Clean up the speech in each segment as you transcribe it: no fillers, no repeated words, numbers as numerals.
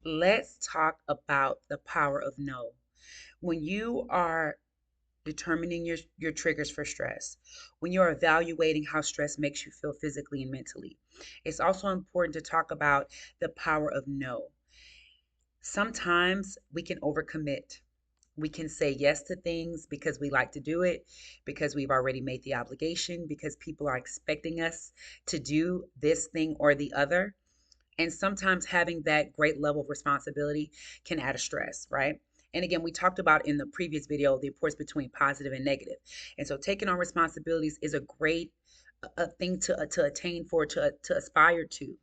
Let's talk about the power of no. When you are determining your triggers for stress, when you're evaluating how stress makes you feel physically and mentally, it's also important to talk about the power of no. Sometimes we can overcommit. We can say yes to things because we like to do it, because we've already made the obligation, because people are expecting us to do this thing or the other. And sometimes having that great level of responsibility can add a stress, right? And again, we talked about in the previous video the importance between positive and negative. And so taking on responsibilities is a great a thing to attain for, to aspire to.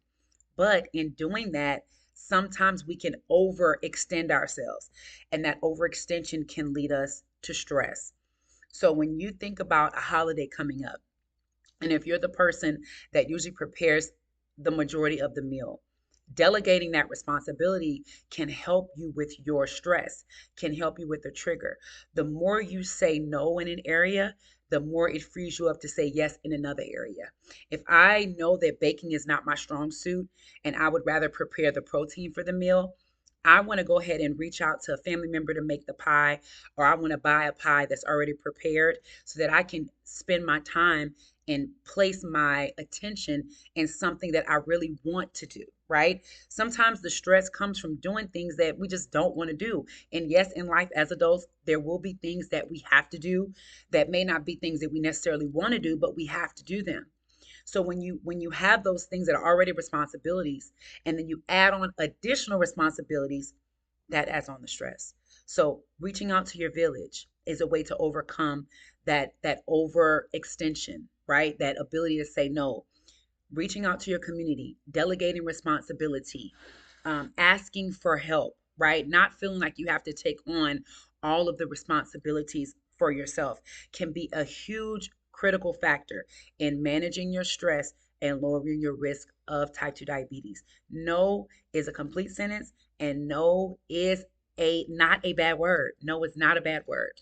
But in doing that, sometimes we can overextend ourselves, and that overextension can lead us to stress. So when you think about a holiday coming up, and if you're the person that usually prepares the majority of the meal, delegating that responsibility can help you with your stress, can help you with the trigger. The more you say no in an area, the more it frees you up to say yes in another area. If I know that baking is not my strong suit and I would rather prepare the protein for the meal, I want to go ahead and reach out to a family member to make the pie, or I want to buy a pie that's already prepared so that I can spend my time and place my attention in something that I really want to do, right? Sometimes the stress comes from doing things that we just don't want to do. And yes, in life as adults, there will be things that we have to do that may not be things that we necessarily want to do, but we have to do them. So when you have those things that are already responsibilities and then you add on additional responsibilities, that adds on the stress. So reaching out to your village is a way to overcome that overextension, right? That ability to say no. Reaching out to your community, delegating responsibility, asking for help, right? Not feeling like you have to take on all of the responsibilities for yourself can be a huge critical factor in managing your stress and lowering your risk of type 2 diabetes. No is a complete sentence, and no is a not a bad word. No is not a bad word.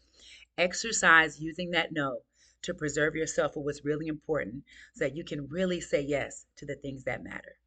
Exercise using that no to preserve yourself for what's really important so that you can really say yes to the things that matter.